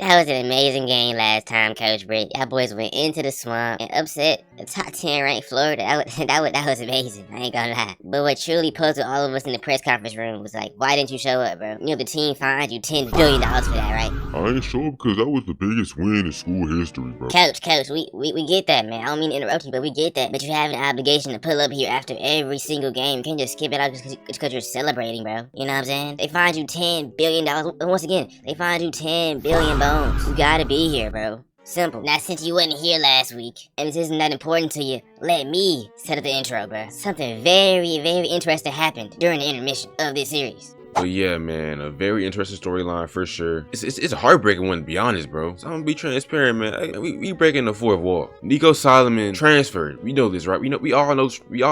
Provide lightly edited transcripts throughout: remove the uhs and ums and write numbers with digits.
That was an amazing game last time, Coach Britt. Y'all boys went into the swamp and upset the top 10 ranked Florida. That was amazing. I ain't gonna lie. But what truly puzzled all of us in the press conference room was like, why didn't you show up, bro? You know the team fined you $10 billion for that, right? I ain't show up because that was the biggest win in school history, bro. Coach, we get that, man. I don't mean to interrupt you, but we get that. But you have an obligation to pull up here after every single game. You can't just skip it out just because you're celebrating, bro. You know what I'm saying? They fined you $10 billion. Once again, they fined you 10 billion bones. You gotta be here, bro. Simple. Now, since you wasn't here last week, and this isn't that important to you, let me set up the intro, bro. Something very, very interesting happened during the intermission of this series. But yeah, man, a very interesting storyline for sure. It's a heartbreaking one, to be honest, bro. So I'm gonna be transparent, man. We breaking the fourth wall. Nico Solomon transferred. We know this, right? We all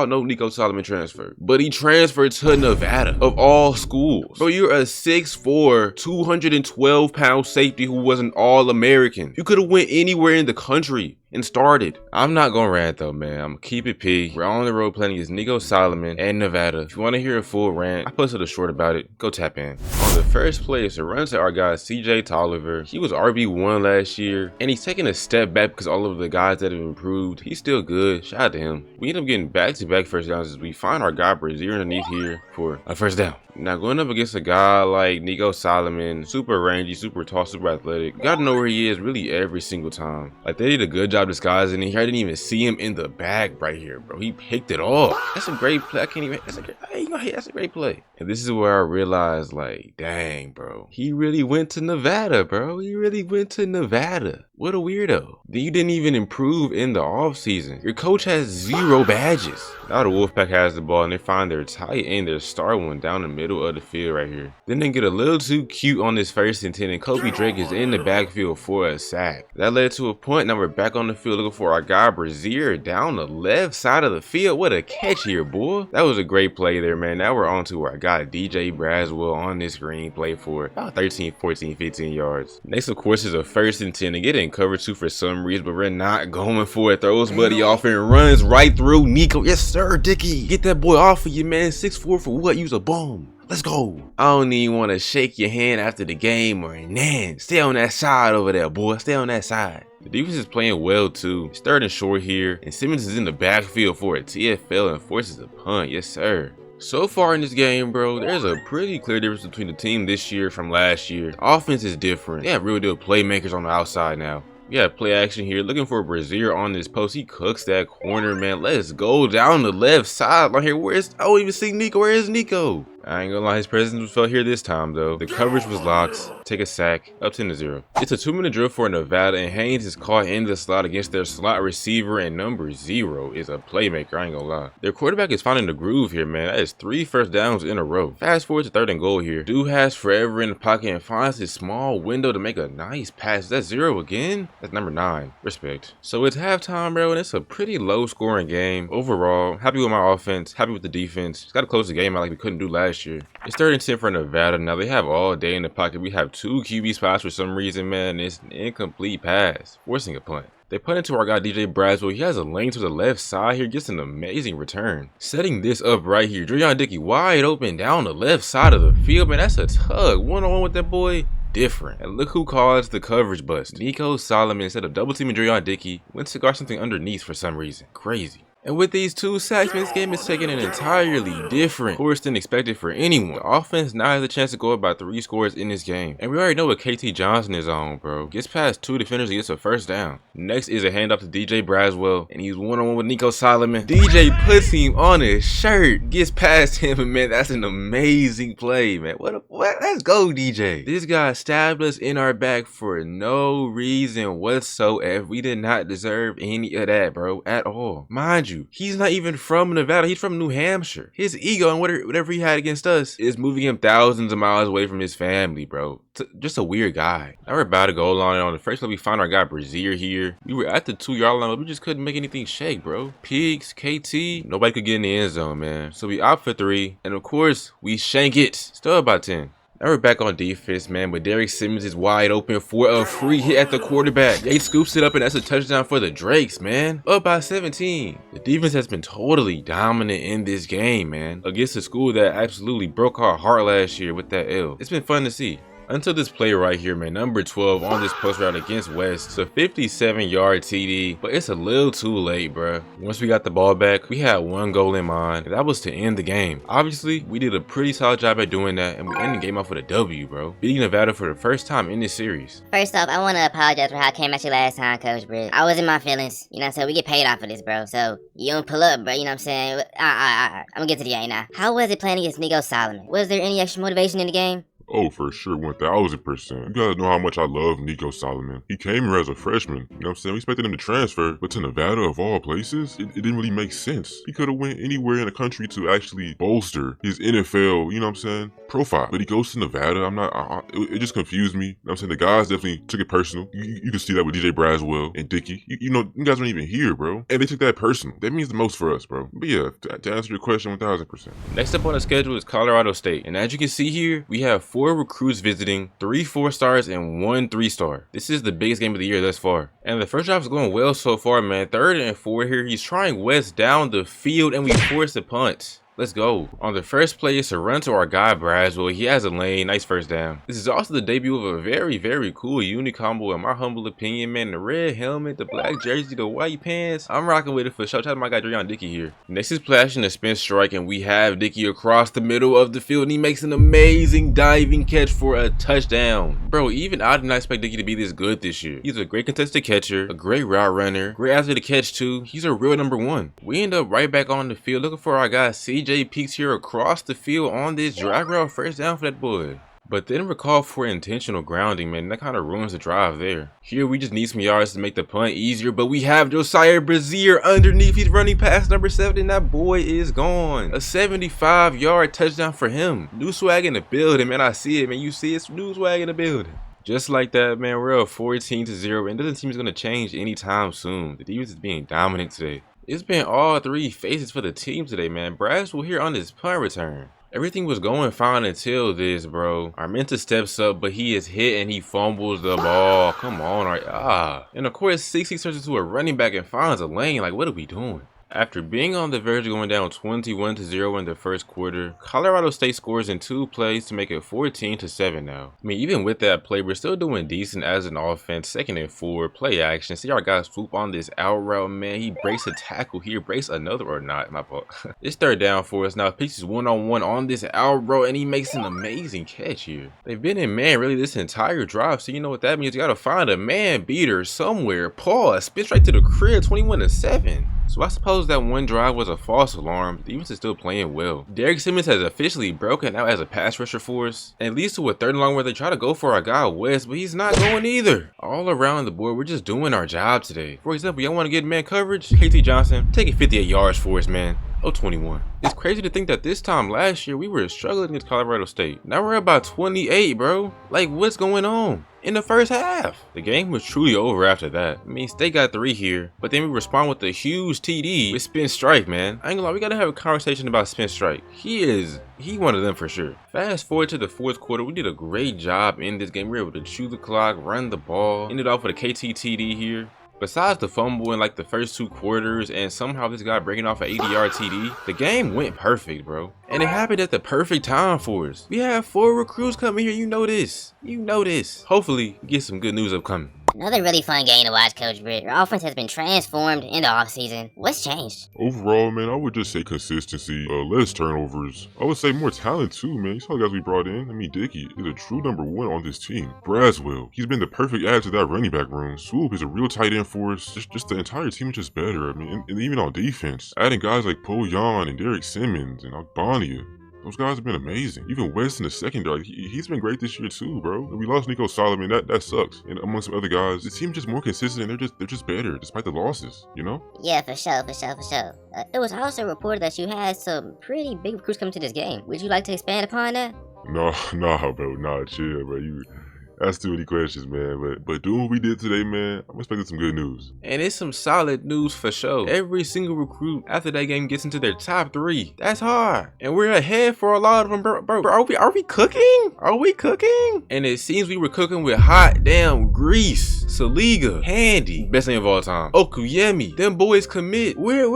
know Nico Solomon transferred. But he transferred to Nevada, of all schools. Bro, you're a 6'4", 212-pound safety who was an All-American. You could have went anywhere in the country and started. I'm not gonna rant though, man. I'm gonna keep it P. We're on the road playing against Nico Solomon and Nevada. If you want to hear a full rant, I posted a short about it. Go tap in. On the first play, it's a run to our guy CJ Tolliver. He was RB1 last year, and he's taking a step back because all of the guys that have improved, he's still good. Shout out to him. We end up getting back-to-back first downs as we find our guy Brazier underneath here for a first down. Now, going up against a guy like Nico Solomon, super rangy, super tall, super athletic, you gotta know where he is really every single time. Like, they did a good job disguising him. I didn't even see him in the bag right here, bro. He picked it off. That's a great play. I can't even, that's a great play. And this is where I realized, like, dang, bro. He really went to Nevada, bro. He really went to Nevada. What a weirdo. Then you didn't even improve in the offseason. Your coach has 0 badges. Now the Wolfpack has the ball and they find their tight end, their star one down the middle of the field right here. Then they get a little too cute on this 1st and 10 and Kobe Drake is in the backfield for a sack. That led to a punt. Now we're back on the field looking for our guy Brazier down the left side of the field. What a catch here, boy. That was a great play there, man. Now we're on to our guy DJ Braswell on this screen play for about 13, 14, 15 yards. Next, of course, is a 1st and 10 to get in cover 2 for some reason, but we're not going for it. Throws Buddy off and runs right through Nico. Yes, sir, Dickie. Get that boy off of you, man. 6'4" for what? Use a bomb. Let's go. I don't even want to shake your hand after the game or nan. Stay on that side over there, boy. Stay on that side. The defense is playing well too. It's 3rd and short here, and Simmons is in the backfield for a TFL and forces a punt. Yes, sir. So far in this game, bro, there's a pretty clear difference between the team this year from last year. The offense is different. They have real deal playmakers on the outside now. We got play action here, looking for Brazier on this post. He cooks that corner, man. Let's go down the left side right here. I don't even see Nico. Where is Nico? I ain't gonna lie, his presence was felt here this time though. The coverage was locked. Take a sack, up 10-0. It's a 2-minute drill for Nevada, and Haynes is caught in the slot against their slot receiver, and number 0 is a playmaker. I ain't gonna lie. Their quarterback is finding the groove here, man. That is 3 first downs in a row. Fast forward to 3rd and goal here. Dude has forever in the pocket and finds his small window to make a nice pass. Is that 0 again? That's number 9. Respect. So it's halftime, bro, and it's a pretty low scoring game. Overall, happy with my offense, happy with the defense. Just gotta close the game out like we couldn't do last year. It's 3rd and 10 for Nevada. Now they have all day in the pocket. We have 2 QB spots for some reason, man. It's an incomplete pass, forcing a punt. They punt into our guy DJ Braswell. He has a lane to the left side here, gets an amazing return. Setting this up right here. Dreon Dickey wide open down the left side of the field, man. That's a tug. One-on-one with that boy. Different. And look who caused the coverage bust. Nico Solomon, instead of double teaming Dreon Dickey, went to guard something underneath for some reason. Crazy. And with these 2 sacks, this game is taking an entirely different course than expected for anyone. The offense now has a chance to go up by 3 scores in this game. And we already know what KT Johnson is on, bro. Gets past 2 defenders and gets a first down. Next is a handoff to DJ Braswell, and he's one-on-one with Nico Solomon. DJ puts him on his shirt, gets past him, and man, that's an amazing play, man. What? Let's go, DJ. This guy stabbed us in our back for no reason whatsoever. We did not deserve any of that, bro, at all. Mind you, he's not even from Nevada. He's from New Hampshire. His ego and whatever he had against us is moving him thousands of miles away from his family, bro. Just a weird guy. Now we're about to go line. On the first one, we find our guy Brazier here. We were at the 2-yard line, but we just couldn't make anything shake, bro. Pigs, KT, nobody could get in the end zone, man. So we opt for 3, and of course, we shank it. Still about 10. Now we're back on defense, man, but Derek Simmons is wide open for a free hit at the quarterback. He scoops it up, and that's a touchdown for the Drakes, man. Up by 17. The defense has been totally dominant in this game, man, against a school that absolutely broke our heart last year with that L. It's been fun to see. Until this play right here, man, number 12 on this post route against West. It's a 57-yard TD, but it's a little too late, bruh. Once we got the ball back, we had one goal in mind, and that was to end the game. Obviously, we did a pretty solid job at doing that, and we ended the game off with a W, bro. Beating Nevada for the first time in this series. First off, I want to apologize for how I came at you last time, Coach Britt. I was in my feelings, you know what I'm saying? We get paid off of this, bro. So, you don't pull up, bro, you know what I'm saying? I'm gonna get to the game now. How was it playing against Nico Solomon? Was there any extra motivation in the game? Oh, for sure, 1000%. You guys know how much I love Nico Solomon. He came here as a freshman, you know what I'm saying? We expected him to transfer, but to Nevada of all places, it didn't really make sense. He could have went anywhere in the country to actually bolster his NFL, you know what I'm saying, profile. But he goes to Nevada. It just confused me. You know what I'm saying? The guys definitely took it personal. You can see that with DJ Braswell and Dickey. You know, you guys weren't even here, bro. And they took that personal. That means the most for us, bro. But yeah, to answer your question 1000%. Next up on the schedule is Colorado State. And as you can see here, we have 4 recruits visiting, 3 4-stars and 1 3-star. This is the biggest game of the year thus far. And the first drive is going well so far, man. 3rd and 4 here. He's trying West down the field and we force a punt. Let's go. On the first play, it's a run to our guy Braswell. He has a lane. Nice first down. This is also the debut of a very, very cool uni combo in my humble opinion, man. The red helmet, the black jersey, the white pants. I'm rocking with it for sure. Shout out to my guy Dreon Dickey here. Next is flashing a spin strike, and we have Dickey across the middle of the field, and he makes an amazing diving catch for a touchdown. Bro, even I did not expect Dickey to be this good this year. He's a great contested catcher, a great route runner, great after the catch too. He's a real number 1. We end up right back on the field looking for our guy CJ Peaks here across the field on this drag route. First down for that boy. But then recall for intentional grounding, man. That kind of ruins the drive there. Here we just need some yards to make the punt easier, but we have Josiah Brazier underneath. He's running past number 7 and that boy is gone. A 75-yard touchdown for him. New swag in the building, man. I see it, man. You see it's new swag in the building. Just like that, man, we're up 14-0, and doesn't seem it's going to change anytime soon. The defense is being dominant today. It's been all 3 faces for the team today, man. Braswell here on his punt return. Everything was going fine until this, bro. Armenta steps up, but he is hit and he fumbles the ball. Come on, And of course, 6 turns into a running back and finds a lane. Like, what are we doing? After being on the verge of going down 21-0 in the first quarter, Colorado State scores in 2 plays to make it 14-7 now. I mean, even with that play, we're still doing decent as an offense. 2nd and 4, play action. See our guys swoop on this out route, man. He breaks a tackle here, breaks another or not. My fault. It's 3rd down for us now. Pitches one-on-one on this out route, and he makes an amazing catch here. They've been in man really this entire drive, so you know what that means. You gotta find a man beater somewhere. Pause. Spits right to the crib, 21-7. So I suppose that one drive was a false alarm. The defense is still playing well. Derek Simmons has officially broken out as a pass rusher for us. And it leads to a 3rd and long where they try to go for our guy West, but he's not going either. All around the board, we're just doing our job today. For example, y'all want to get man coverage? KT Johnson, taking 58 yards for us, man. 0-21. It's crazy to think that this time last year we were struggling against Colorado State. Now we're about 28, bro. Like, what's going on? In the first half, the game was truly over after that. I mean, State got 3 here, but then we respond with a huge TD with Spin Strike, man. I ain't gonna lie, we gotta have a conversation about Spin Strike. He one of them for sure. Fast forward to the 4th quarter, we did a great job in this game. We were able to chew the clock, run the ball, ended off with a KT TD here. Besides the fumble in like the first 2 quarters and somehow this guy breaking off an 80-yard TD, the game went perfect, bro. And it happened at the perfect time for us. We have 4 recruits coming here, you know this. You know this. Hopefully, we get some good news upcoming. Another really fun game to watch, Coach Britt. Your offense has been transformed in the offseason. What's changed? Overall, man, I would just say consistency, less turnovers. I would say more talent too, man. You saw the guys we brought in. I mean, Dickey is a true number 1 on this team. Braswell, he's been the perfect add to that running back room. Swoop is a real tight end for us. Just the entire team is just better. I mean, and even on defense, adding guys like Po Yan and Derek Simmons and Albania. Those guys have been amazing. Even West in the secondary, he's been great this year too, bro. We lost Nico Solomon, that sucks. And among some other guys, the team's just more consistent and they're just better despite the losses, you know? Yeah, for sure. It was also reported that you had some pretty big recruits coming to this game. Would you like to expand upon that? Nah, bro. Chill, bro. That's too many questions, man. But doing what we did today, man, I'm expecting some good news. And it's some solid news for sure. Every single recruit after that game gets into their top 3. That's hard. And we're ahead for a lot of them, bro. Are we cooking? Are we cooking? And it seems we were cooking with hot damn Grease, Saliga, Handy, best name of all time, Okuyemi. Them boys commit. Where?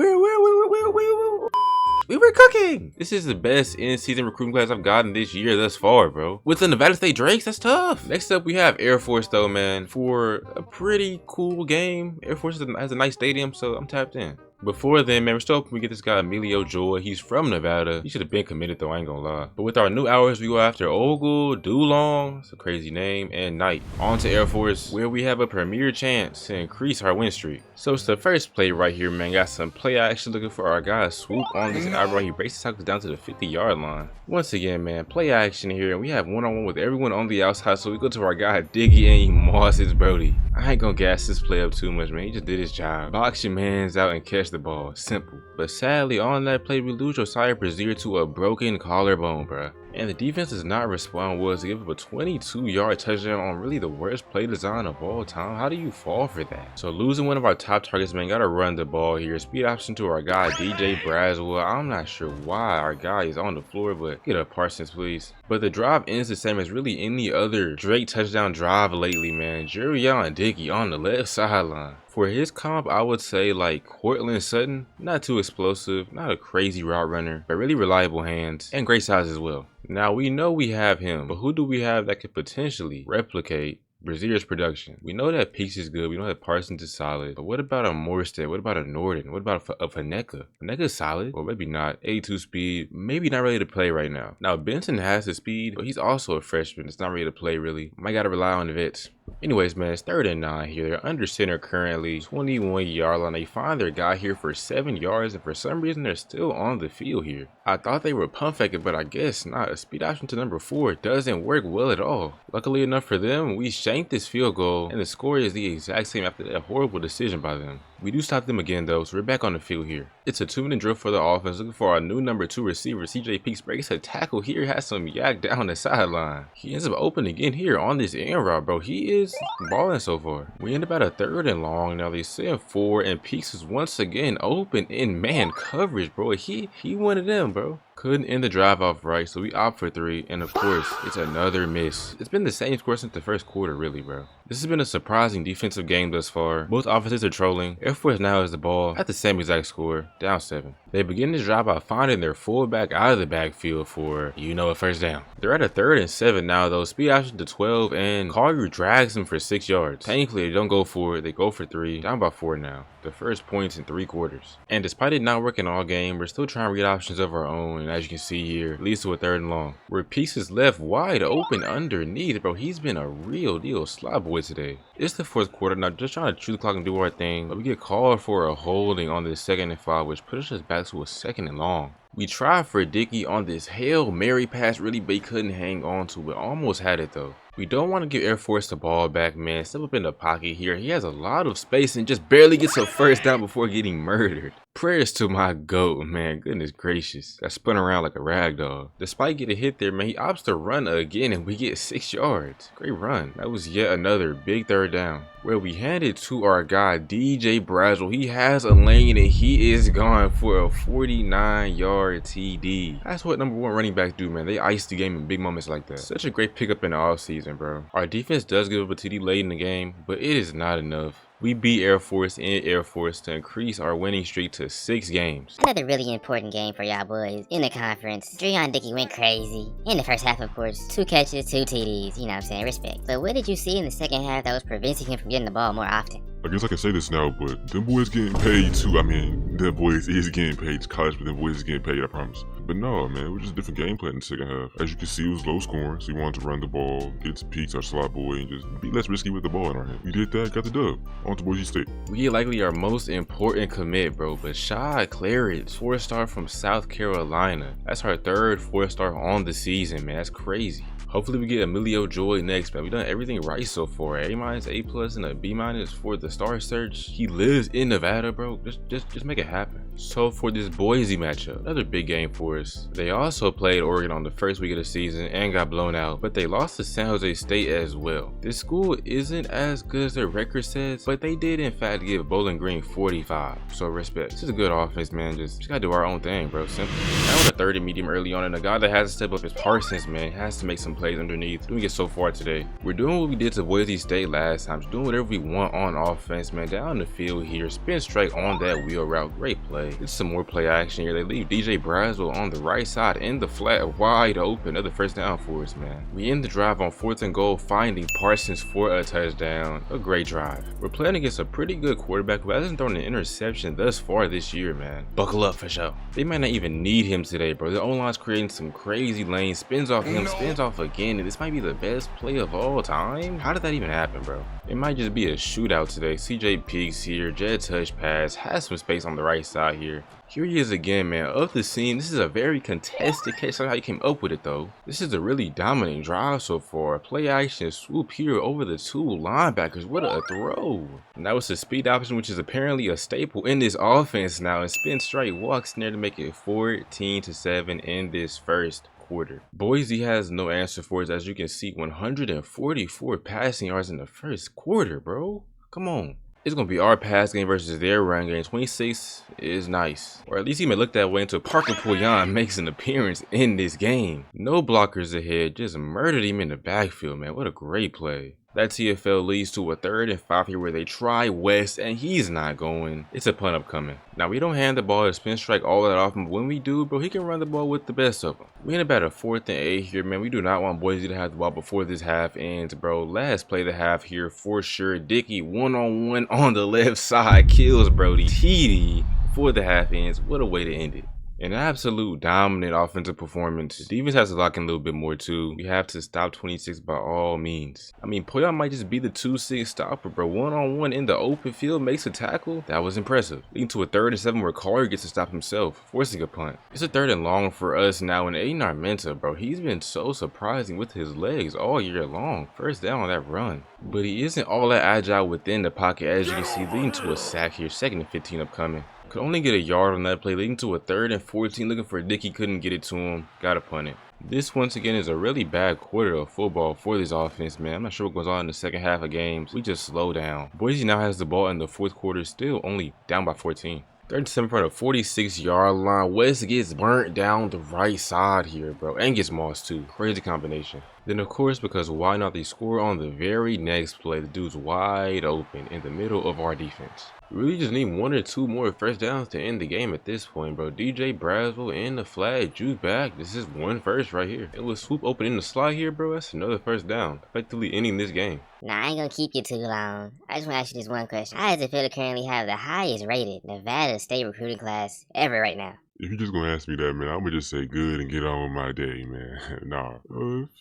We were cooking. This is the best in-season recruiting class I've gotten this year thus far, bro. With the Nevada State Drakes, that's tough. Next up, we have Air Force, though, man. For a pretty cool game. Air Force has a nice stadium, so I'm tapped in. Before then, man, we're still hoping we get this guy Emilio Joy. He's from Nevada. He should have been committed, though, I ain't gonna lie. But with our new hours, we go after Ogle, Dulong, it's a crazy name, and Knight. On to Air Force, where we have a premier chance to increase our win streak. So it's the first play right here, man. Got some play action looking for our guy Swoop on this outright. He races tackles down to the 50-yard line. Once again, man, play action here. And we have one-on-one with everyone on the outside. So we go to our guy Diggy and he mosses Brody. I ain't gonna gas this play up too much, man. He just did his job. Box your mans out and catch the ball. Simple. But sadly, on that play, we lose Josiah Brazier to a broken collarbone, bruh. And the defense does not respond well to give up a 22-yard touchdown on really the worst play design of all time. How do you fall for that? So losing one of our top targets, man, gotta run the ball here. Speed option to our guy DJ Braswell. I'm not sure why our guy is on the floor, but get up Parsons, please. But the drive ends the same as really any other Drake touchdown drive lately, man. Jerion Dickey on the left sideline. For his comp, I would say like Cortland Sutton. Not too explosive, not a crazy route runner, but really reliable hands and great size as well. Now we know we have him, but who do we have that could potentially replicate Brazier's production? We know that Peaks is good. We know that Parsons is solid. But what about a Morstead? What about a Norden? What about a Faneka? Faneka's solid, or maybe not. 82 speed, maybe not ready to play right now. Now Benson has the speed, but he's also a freshman. It's not ready to play really. Might gotta rely on the vets. Anyways, man, it's 3rd and 9 here. They're under center currently, 21-yard line. They find their guy here for 7 yards, and for some reason, they're still on the field here. I thought they were pump faking, but I guess not. A speed option to number 4 doesn't work well at all. Luckily enough for them, we shanked this field goal, and the score is the exact same after that horrible decision by them. We do stop them again, though, so we're back on the field here. It's a 2-minute drill for the offense, looking for our new number 2 receiver. CJ Peaks breaks a tackle here, has some yak down the sideline. He ends up open again here on this end route, bro. He is balling so far. We end up at a 3rd and long. Now they send 4, and Peaks is once again open in man coverage, bro. He one of them, bro. Couldn't end the drive off right, so we opt for 3, and of course, it's another miss. It's been the same score since the first quarter, really, bro. This has been a surprising defensive game thus far. Both offenses are trolling. Air Force now has the ball at the same exact score, down 7. They begin this drive by finding their fullback out of the backfield for, you know, a first down. They're at a 3rd and 7 now, though. Speed option to 12, and Collier drags them for 6 yards. Thankfully, they don't go for it. They go for 3, down by 4 now. The first points in 3 quarters. And despite it not working all game, we're still trying to read options of our own, and as you can see here, it leads to a 3rd and long, where Peaks is left wide open underneath, bro. He's been a real deal slot boy today. It's the 4th quarter now, just trying to chew the clock and do our thing, but we get called for a holding on this 2nd and 5, which pushes us back to a 2nd and long. We tried for Dickey on this Hail Mary pass really, but he couldn't hang on to it. Almost had it though. We don't want to give Air Force the ball back, man. Step up in the pocket here. He has a lot of space and just barely gets a first down before getting murdered. Prayers to my GOAT, man. Goodness gracious. Got spun around like a rag doll. Despite getting hit there, man, he opts to run again and we get 6 yards. Great run. That was yet another big 3rd down, where we hand it to our guy DJ Braswell. He has a lane and he is gone for a 49-yard TD. That's what number 1 running backs do, man. They ice the game in big moments like that. Such a great pickup in the offseason, bro. Our defense does give up a TD late in the game, but it is not enough. We beat Air Force in Air Force to increase our winning streak to 6 games. Another really important game for y'all boys in the conference. Jerion Dickey went crazy. In the first half, of course. 2 catches, 2 TDs, you know what I'm saying, respect. But what did you see in the second half that was preventing him from getting the ball more often? I guess I can say this now, but them boys getting paid too. I mean, them boys is getting paid. It's college, but them boys is getting paid, I promise. But no, man, it was just a different game plan in the second half. As you can see, it was low scoring, so we wanted to run the ball, get to Peaks, our slot boy, and just be less risky with the ball in our hand. We did that, got the dub. On to Boise State. We get likely our most important commit, bro, but Shad Claridge, 4-star from South Carolina. That's our 3rd 4-star on the season, man. That's crazy. Hopefully we get Emilio Joy next, man. We've done everything right so far. A-, A+, and a B- for the star search. He lives in Nevada, bro. Just make it happen. So for this Boise matchup, another big game for us. They also played Oregon on the first week of the season and got blown out, but they lost to San Jose State as well. This school isn't as good as their record says, but they did in fact give Bowling Green 45. So respect. This is a good offense, man. Just gotta do our own thing, bro. Simple. Now with a 3rd and medium early on, and a guy that has to step up is Parsons, man. Has to make some plays underneath, doing it so far today. We're doing what we did to Boise State last time, just doing whatever we want on offense, man. Down the field here, spin straight on that wheel route, great play. It's some more play action here. They leave DJ Braswell on the right side in the flat, wide open. Another first down for us, man. We end the drive on 4th and goal, finding Parsons for a touchdown. A great drive. We're playing against a pretty good quarterback who hasn't thrown an interception thus far this year, man. Buckle up for sure. They might not even need him today, bro. The O-line's creating some crazy lanes, spins off him, spins off again, and this might be the best play of all time. How did that even happen, bro? It might just be a shootout today. CJ peeks here, jet touch pass, has some space on the right side here. Here he is again, man, up the seam. This is a very contested catch. I don't know how he came up with it, though. This is a really dominant drive so far. Play action, swoop here over the 2 linebackers. What a throw. And that was the speed option, which is apparently a staple in this offense now. And spin straight walks in there to make it 14-7 in this first quarter. Boise has no answer for us. As you can see, 144 passing yards in the first quarter, bro. Come on. It's going to be our pass game versus their run game. 26 is nice. Or at least he may look that way until Parker Pouillon makes an appearance in this game. No blockers ahead. Just murdered him in the backfield, man. What a great play. That TFL leads to a 3rd and 5 here where they try West and he's not going. It's a punt upcoming. Now we don't hand the ball to spin strike all that often, but when we do, bro, he can run the ball with the best of them. We end up at a 4th and 8 here, man. We do not want Boise to have the ball before this half ends, bro. Let's play the half here for sure. Dickey one-on-one on the left side kills Brody. TD for the half ends. What a way to end it. An absolute dominant offensive performance. The defense has to lock in a little bit more too. We have to stop 26 by all means. I mean, Pouillon might just be the 2-6 stopper, bro. One-on-one in the open field makes a tackle. That was impressive. Leading to a 3rd and 7 where Collier gets to stop himself, forcing a punt. It's a 3rd and long for us now. And Aiden Armenta, bro, he's been so surprising with his legs all year long. First down on that run. But he isn't all that agile within the pocket, as you can see, leading to a sack here. 2nd and 15 upcoming. Could only get a yard on that play, leading to a 3rd and 14. Looking for Dickey, couldn't get it to him. Gotta punt it. This once again is a really bad quarter of football for this offense, man. I'm not sure what goes on in the second half of games. We just slow down. Boise now has the ball in the 4th quarter, still only down by 14. 3rd and 7 from the 46-yard line. West gets burnt down the right side here, bro. And gets mossed too. Crazy combination. Then of course, because why not, they score on the very next play. The dude's wide open in the middle of our defense. We really just need 1 or 2 more first downs to end the game at this point, bro. DJ Braswell in the flag, juke back. This is 1 first right here. It was swoop open in the slot here, bro. That's another first down, effectively ending this game. Nah, I ain't gonna keep you too long. I just wanna ask you this one question. How does it feel to currently have the highest rated Nevada State recruiting class ever right now? If you're just gonna ask me that, man, I'm gonna just say good and get on with my day, man. Nah,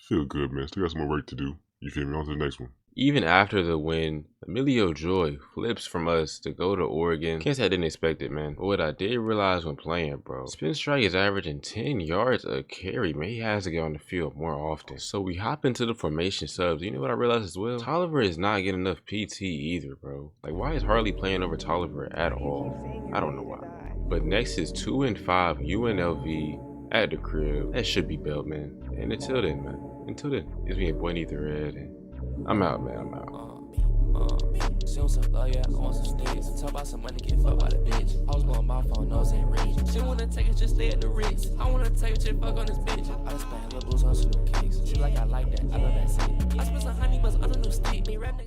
feel good, man. Still got some more work to do. You feel me? On to the next one. Even after the win, Emilio Joy flips from us to go to Oregon. Can't say I didn't expect it, man. But what I did realize when playing, bro, spin strike is averaging 10 yards a carry, man. He has to get on the field more often. So we hop into the formation subs. You know what I realized as well? Tolliver is not getting enough PT either, bro. Like, why is Harley playing over Tolliver at all? I don't know why. But next is 2 and 5 UNLV at the crib. That should be belt, man. And until then, man. Until then, it's me, boy, Need the Red, and I'm out, man. I'm out. She want some love, yeah, I want some sticks. Talk about some money, get fucked by the bitch. I was blowing my phone, nose ain't rich. She wanna take it, just stay at the Ritz. I wanna take it, just fuck on this bitch. I just spent little booze on some new kicks. She like, I like that, I love that shit. I spent some honey bucks on a new stick. Me rap